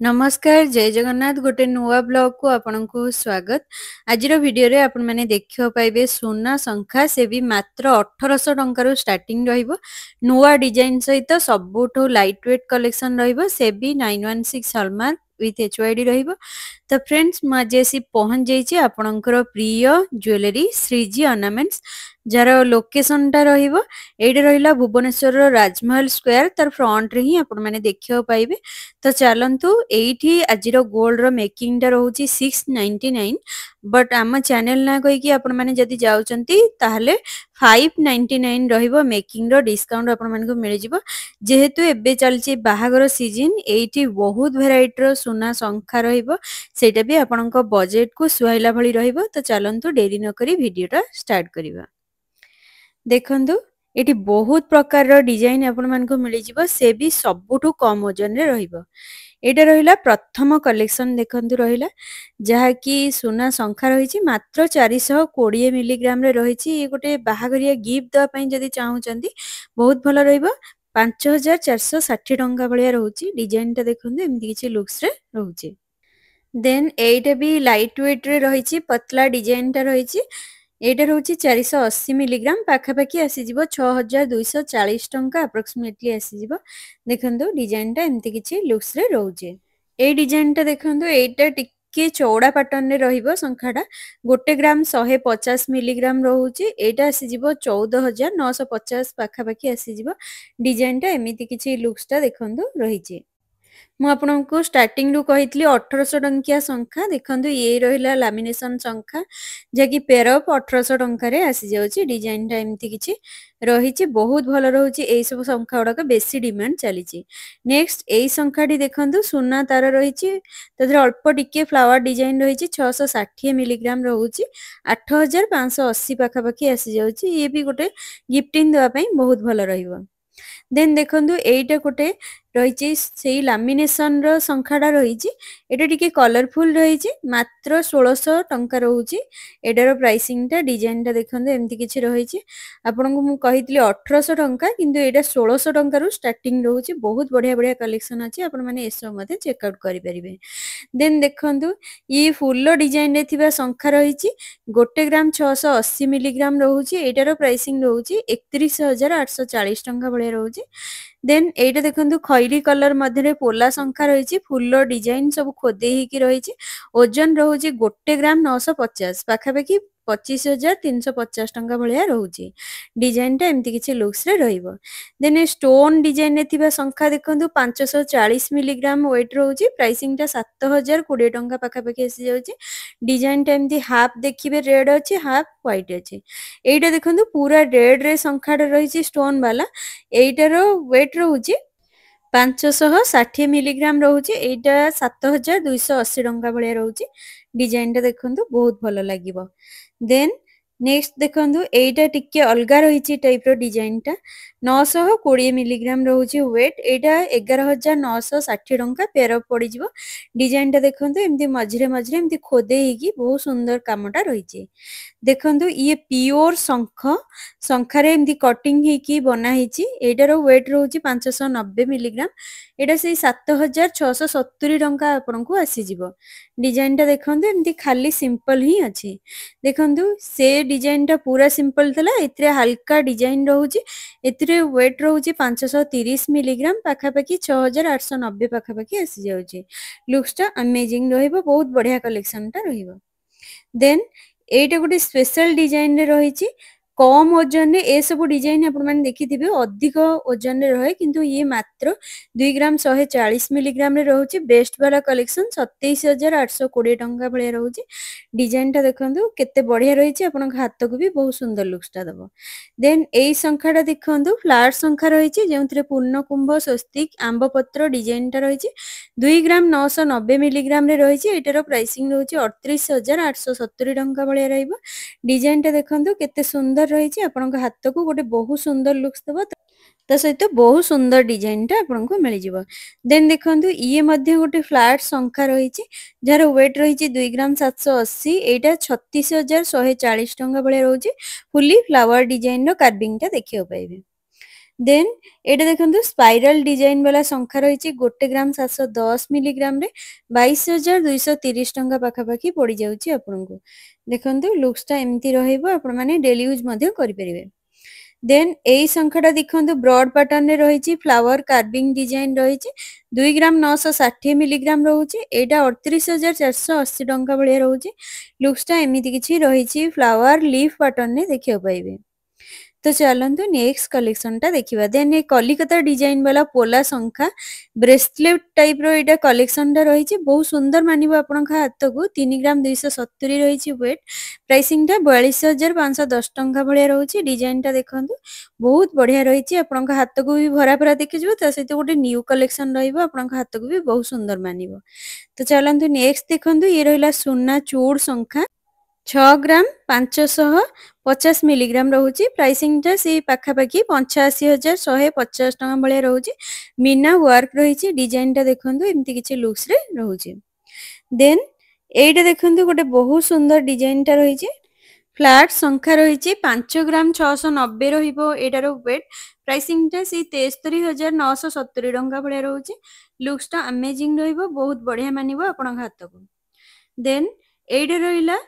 नमस्कार जय जगन्नाथ गोटे नुआ ब्लॉग को आपन को स्वागत। आज वीडियो रे आपण माने देखियो पाइबे सोना शंखा से भी मात्र 1800 टंका स्टार्टिंग रहिबो। नुआ डिजाइन सहित सबुठो लाइट वेट कलेक्शन रहिबो से भी 916 हॉलमार्क विथ एचवाईडी रहिबो। तो फ्रेंड्स मजेसी पहुंच जाइए आपणकर प्रिय ज्वेलरी श्रीजी ऑर्नामेंट्स जार लोकेशन टा रहिबो एडे रहिला भुवनेश्वर राजमहल स्क्वायर तार फ्रंट रे ही आपण माने देखियो पाइबे। तो चलंतु एठी आजिरो गोल्ड रो मेकिंग टा रहउची 699 बट आम चैनल ना कहि कि आपण माने जदी जाउचंती ताहले 599 रहिबो मेकिंग रो डिस्काउंट आपण माने को मिल जिवो। जेहेतु एबे चलची बाहागर सीजन एठी बहुत वेराइटी रो सोना शंखा रहिबो सेटा भी आपणको बजेट को सुहाइला भली रहिबो। तो चलंतु देरी न करी वीडियोटा स्टार्ट करिबा। देखंतु एठी बहुत प्रकार रो डिजाइन आपण मानको मिल जिवो से भी सबुठु कम वजन रे रहिबो। एटा रहिला प्रथम कलेक्शन देखंतु रहिला जहा कि सोना शंखा रहिछि मात्र 420 मिलीग्राम रे रहिछि। ए गोटे बाहागरिया गिफ्ट द पई जदी चाहुचंती बहुत भलो रहिबो। 5460 टंका भलिया रहउछि। डिजाइन ता देखंतु एमति किछि लुक्स रे रहउछि। देन एटा भी लाइट वेट रे रहिछि पतला डिजाइन ता रहिछि। एटा रहउछि 480 मिलीग्राम पाखापाखि आसी जिवो 6240 टंका अप्रोक्सीमेटली आसी जिवो। देखंतु डिजाइन ता एमति किछि लुक्स रे रहउछि। ए डिजाइन ता देखंतु एटा टिके चौड़ा पैटर्न रे रहिबो। संखाटा 1 ग्राम 150 मिलीग्राम रहउछि। एटा आसी जिवो 14950 पाखापाखि आसी जिवो। डिजाइन ता एमिति किछि लुक्स ता देखंतु रहिछि। मु आपनको स्टार्टिंग रु कहितली 1800 टंकिया शंखा देखंतु ये रहिला लैमिनेशन शंखा जेकी पेयर ऑफ 1800 टंका रे आसी जाउची। डिजाइन टा एमती किछि रहिछि बहुत भलो रहउची। एई सब शंखा उडा के बेसी डिमांड चलीछि। नेक्स्ट एई शंखाटी देखंतु सुना तार रहिछि तदर अल्प टिके फ्लावर डिजाइन रहिछि 660 मिलीग्राम रहउची 8580 पाखा पाखी आसी जाउची। ये भी गोटे गिफ्टिंग देवा पई बहुत भलो रहिबो। देन देखंतु एइटा गोटे रहिछि सेही लैमिनेशन रो संखाडा रहिछि। एटा टिके कलरफुल रहिछि मात्र 1600 टंका रहउछि। एटार प्राइसिंग ता डिजाइन ता देखंतु एमति किछि रहिछि। आपनको मु कहितली 1800 टंका किंतु एटा 1600 टंका रु स्टार्टिंग रहउछि। बहुत बढ़िया बढ़िया कलेक्शन अछि आपण माने एसो मते चेक आउट करि परिबे। देन देखंतु ई फुल्लो डिजाइन रे थिबा शंखा रहिछि 1 ग्राम 680 मिलीग्राम रहउछि। एटार प्राइसिंग रहउछि 31840 टंका भलिया रहउछि। देन एटा देखंतु खैरी कलर मध्यरे पोला शंखा रहिछि फुल्लो डिजाइन सब खोदे ही की रहिछि। ओजन रहउछि 1 ग्राम 950 पाखापाखि 25350 टंका भलिया रहउछि। डिजाइन ता एमति किछि लुक्स रे रहिबो। देन ए स्टोन डिजाइन रे थिबा शंखा देखंतु 540 मिलीग्राम वेट रहउछि। प्राइसिंग ता 7020 टंका पाखापाखि आसी जाउछि। डिजाइन टा एमति हाफ देखिबे रेड अछि हाफ व्हाइट अछि। एइटा देखंतु पूरा रेड रे शंखाटा रहिछि स्टोन वाला। एइटार वेट रहउछि 560 मिलीग्राम रहउछि। एइटा 7280 टंका भलिया रहउछि। डिजाइन टा देखंतु बहुत भलो लागिबो। देन नेक्स्ट देखंतु एइटा टिके अलगा रहिछि टाइप रो डिजाइन टा 920 मिलीग्राम रहउछि वेट। एइटा 11960 टंका पेयर अप पड़ी जिवो। डिजाइन टा देखंतु एमति मझरे मझरे एमति खोदे हिकी बहुत सुंदर कामटा रहिछि। देखंतु ये प्योर शंख शंखारे एमति कटिंग हिकी बना हिची। एटार वेट रहउछि 590 मिलीग्राम। एटा से 7670 टंका आपनको आसी जिवो। डिजाइन टा देखंतु एमति खाली सिंपल ही अछि। देखंतु से डिजाइन टा पूरा सिंपल थला एतरे हल्का डिजाइन रहउछि। एतरे वेट रहउछि 530 मिलीग्राम पाखापाखि 6890 पाखापाखि आसी जाउछि। लुक्स टा अमेजिंग रहिबो बहुत बढ़िया कलेक्शन टा रहिबो। देन एइटा गोटे स्पेशल डिजाइन रे रहिछि कम ओजन रे। ए सब डिजाइन आपण माने देखिथिबे अधिक ओजन रे रहे किंतु ये मात्र 2 ग्राम 140 मिलीग्राम रे रहउछि। बेस्ट वाला कलेक्शन 27820 टंका भलिया रहउछि। डिजाइन ता देखंतु केते बढ़िया रहिछि आपण हाथ को भी बहुत सुंदर लुक्स ता दबो। देन एई संखाटा देखंतु फ्लावर संखा रहिछि जेउतरे पूर्ण कुंभ स्वस्तिक आंब पत्र डिजाइन ता रहिछि 2 ग्राम 990 मिलीग्राम रे रहिछि। एटार प्राइसिंग रहउछि 38870 टंका भलिया रहइबो। डिजाइन ता देखंतु केते सुंदर रहिछि आपनका हाथ को गोटे बहुत सुंदर लुक्स दबो। ता सहित बहुत सुंदर डिजाइन टा आपनको मिल जिवो। देन देखंतु ये मध्ये गोटे फ्लैट शंखा रहिछि जार वेट रहिछि 2 ग्राम 780। एटा 36140 टंका भलिया रहउछि। फुली फ्लावर डिजाइन रो कार्विंग टा देखियो पाइबे। देन एटा देखंतु स्पाइराल डिजाइन वाला शंखा रही 1 ग्राम 710 मिलीग्राम रे 22,230 टंका पाखापाखि पड़ी जाउची आपनको। देखंतु लुक्सटा एमती रहिबो आपण माने डेली यूज मध्ये करि परिबे। देन एई शंखाटा देखंतु ब्रॉड पैटर्न रे रही फ्लावर कार्विंग डिजाइन रही 2 ग्राम 960 मिलीग्राम रहउची एटा 38,480 टंका भलिया रहउची। लुक्सटा एमिति किछि रही फ्लावर लीफ पैटर्न रे देखियो पाइबे। तो चलନ୍ତୁ नेक्स्ट कलेक्शन टा देखिबा। देन ए कलिकता डिजाइन वाला पोला शंखा ब्रेसलेट टाइप रो एटा कलेक्शन टा रही बहुत सुंदर मानिबो आपन हाथ को 3 ग्राम 270 रही वेट। प्राइसिंग टा 42,510 टंका भलिया रहउची। डिजाइन टा देखंतु बहुत बढ़िया रही आपन हाथ को भी भरा भरा देखि जबो त सहित गोटे न्यू कलेक्शन रहइबो आपन हाथ को भी बहुत सुंदर मानिबो। तो चलନ୍ତୁ नेक्स्ट देखंतु ये रहिला सुना चूड़ शंखा 6 ग्राम 550 मिलीग्राम रहउची। प्राइसिंग टा से पाखापाखि 85,150 टका भलिया रहउची। मीना वर्क रही डिजाइन टा देखंतु एमती किछि लुक्स रे रहउची। देन एइटा देखंतु गोटे बहुत सुंदर डिजाइन टा रही फ्लैट शंखा रही 5 ग्राम 690 रहिबो एटार वेट। प्राइसिंग टा से 73,970 टका भलिया रहउची। लुक्स टा अमेजिंग रहिबो बहुत बढ़िया मानिबो आपन हाथ को। देन एइटा रहिला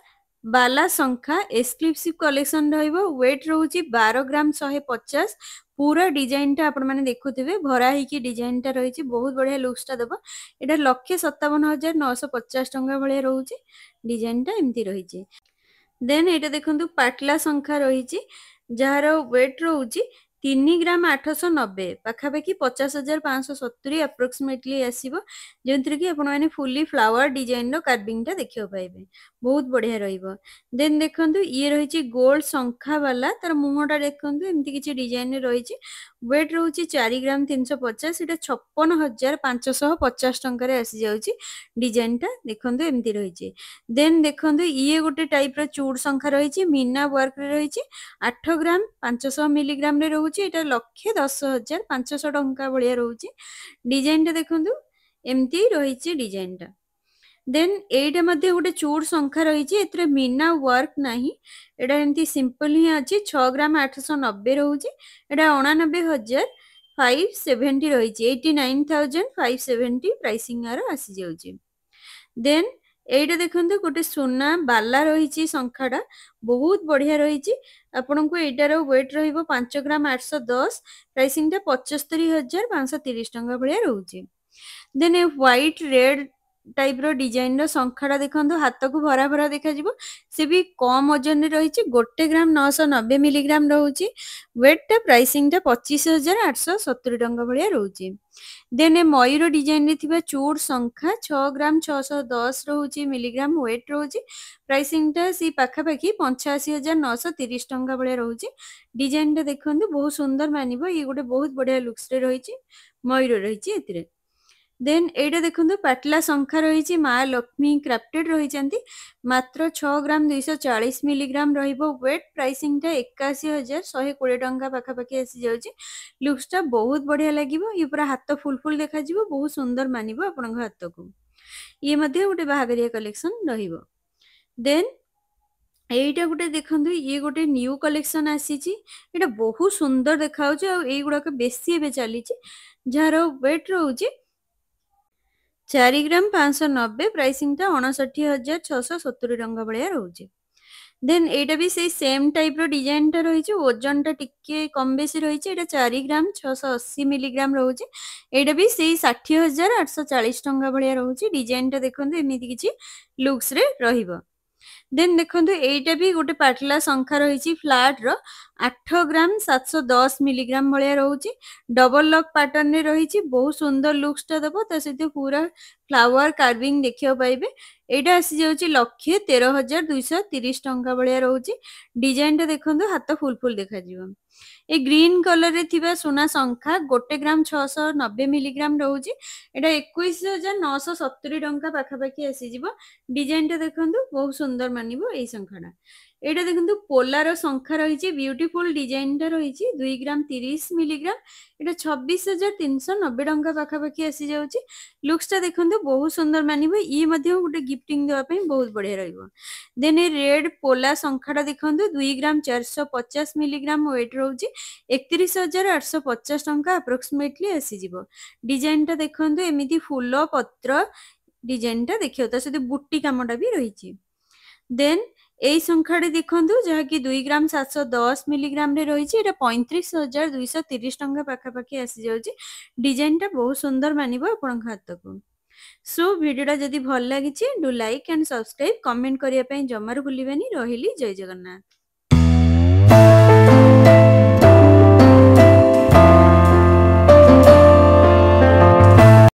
बाला शंखा एक्सक्लूसिव कलेक्शन रहिबो वेट रहउची 12 ग्राम 150। पूरा डिजाइन टा आपण माने देखुथिबे भरा ही की डिजाइन टा रही बहुत बढ़िया लुक्स टा देबो। एटा 1,57,950 टंका भलिया रहउची। डिजाइन टा एमती रही देन एटा देखंतु पाटला शंखा रही जार वेट रहउची 3 ग्राम 890 पाखापाखि 50,570 अप्रोक्सीमेटली आसीबो जेंतरे कि आपण माने फुली फ्लावर डिजाइन रो कार्विंग टा देखियो पाइबे बहुत बढ़िया रहिबो। देन देखंतु ये रही गोल्ड शंखा वाला तार मुहटा देखंतु एमती किछि डिजाइन रही वेट रहउची 4 ग्राम 350 एटा 56,550 टंका रे आसी जाउची। डिजाइन टा देखंतु एमती रही। देन देखंतु ये गोटे टाइप रो चूड़ शंखा रही मीना वर्क रे रही 8 ग्राम 500 मिलीग्राम रे रहउची एटा 1,10,500 टंका भलिया रहउची। डिजाइन टा देखंतु एमती रही डिजाइन टा। देन एटा मध्ये गोटे चूड़ शंखा रही एतरे मीना वर्क नाही एटा एमती सिंपल ही अछि 6 ग्राम 890 रहउची एटा 89,570 रही 89,570 प्राइसिंग आरो आसी जाउची। देन एइटा देखंतु गोटे सोना बाला रही शंखाटा बहुत बढ़िया रही आपन को एटार वेट रहिबो 5 ग्राम 810 प्राइसिंग टा 75,530 टंका भलिया रहउची। Then a white red type row design रो शंखाटा देखंतु हाथ को भरा भरा देखा जिवो से भी कम वजन रे रही 1 ग्राम 990 मिलीग्राम रहउची। वेट टा प्राइसिंग टा 25,870 टंका भलिया रहउची। देन ए मयूर डिजाइन रे थिबा चूड़ शंखा 6 ग्राम 610 रहउची मिलीग्राम वेट रहउची। प्राइसिंग टा सी पाखापाखि 85,930 टंका भलिया रहउची। डिजाइन टा देखंतु बहुत सुंदर मानिबो ये गोटे बहुत बढ़िया लुक्स रे रही मयूर रही एतिरे। देन एटा देखंतु पाटला शंखा रही माँ लक्ष्मी क्राफ्टेड रही मात्र 6 ग्राम 240 मिलीग्राम रहिबो वेट। प्राइसिंग टा 81,120 टंका पाखापाखि आसी जाउची। लुक्स टा बहुत बढ़िया लागिबो ये पूरा हाथ फुल फुल देखा जिवो बहुत सुंदर मानिबो आपन हाथ को। ये मध्ये गोटे बाहागरिया कलेक्शन रहिबो। देन एइटा गोटे देखंतु ये गोटे न्यू कलेक्शन आसीची एटा बहुत सुंदर देखाउची आ एई गुडा के बेसी एबे चलीची जार वेट रहउची 4 ग्राम 590 प्राइसिंग टा 59,670 टंका भलिया रहउची। देन एटा भी से सेम टाइप रो डिजाइन टा रही ओजन टा टिके कम बेसी रही एटा 4 ग्राम 680 मिलीग्राम रहउची। एटा भी से 60,840 टंका भलिया रहउची। डिजाइन टा देखंतु एमिति किछि लुक्स रे रहिबो। देन देखंतु एइटा भी गोटे पाटला शंखा रही फ्लैट रो 8 ग्राम 710 मिलीग्राम भलिया रहउची। डबल लॉक पैटर्न रे रही बहुत सुंदर लुक्स टा दबो त सहित पूरा फ्लावर कार्विंग देखियो पाइबे। एटा आसी जाउची 1,13,230 टंका भलिया रहउची। डिजाइन टा देखंतु हाथ फुल फुल देखा जिवो। ए ग्रीन कलर रे थिबा सोना शंखा 1 ग्राम 690 मिलीग्राम रहउची एटा 21,970 टंका पाखापाखि आसी जिवो। डिजाइन टा देखंतु बहुत सुंदर मानिबो एई शंखाटा। ଏଇଟା ଦେଖନ୍ତୁ ପୋଲାର ଶଙ୍ଖା ରହିଛି, ବ୍ୟୁଟିଫୁଲ ଡିଜାଇନଟା ରହିଛି, 2 ଗ୍ରାମ 30 ମିଲିଗ୍ରାମ। ଏଇଟା 26,390 ଟଙ୍କା ପାଖାପାଖି ଆସିଯାଉଛି। ଲୁକ୍ସଟା ଦେଖନ୍ତୁ ବହୁତ ସୁନ୍ଦର ମାନିବ, ଇଏ ମଧ୍ୟ ଗୋଟେ ଗିଫ୍ଟିଂ ଦେବା ପାଇଁ ବହୁତ ବଢିଆ ରହିବ। ଦେନ୍ ଏ ରେଡ୍ ପୋଲା ଶଙ୍ଖାଟା ଦେଖନ୍ତୁ 2 ଗ୍ରାମ 450 ମିଲିଗ୍ରାମ ୱେଟ୍ ରହୁଛି, 31,850 ଟଙ୍କା ଆପ୍ରୋକ୍ସିମେଟଲି ଆସିଯିବ। ଡିଜାଇନଟା ଦେଖନ୍ତୁ ଏମିତି ଫୁଲ ପତ୍ର ଡିଜାଇନଟା ଦେଖିବ, ତା ସହିତ ବୁଟି କାମଟା ବି ରହିଛି। ଦେନ୍ ଏଇ ଶଙ୍ଖାଟି ଦେଖନ୍ତୁ ଯାହାକି 2 ଗ୍ରାମ 710 ମିଲିଗ୍ରାମରେ ରହିଛି, ଏଇଟା 35,230 ଟଙ୍କା ପାଖାପାଖି ଆସିଯାଉଛି। ଡିଜାଇନଟା ବହୁତ ସୁନ୍ଦର ମାନିବ ଆପଣଙ୍କ ହାତକୁ। ସୋ ଭିଡ଼ିଓଟା ଯଦି ଭଲ ଲାଗିଛି do like and subscribe, comment କରିବା ପାଇଁ ଜମାରୁ ଭୁଲିବେନି। ରହିଲି, ଜୟ ଜଗନ୍ନାଥ।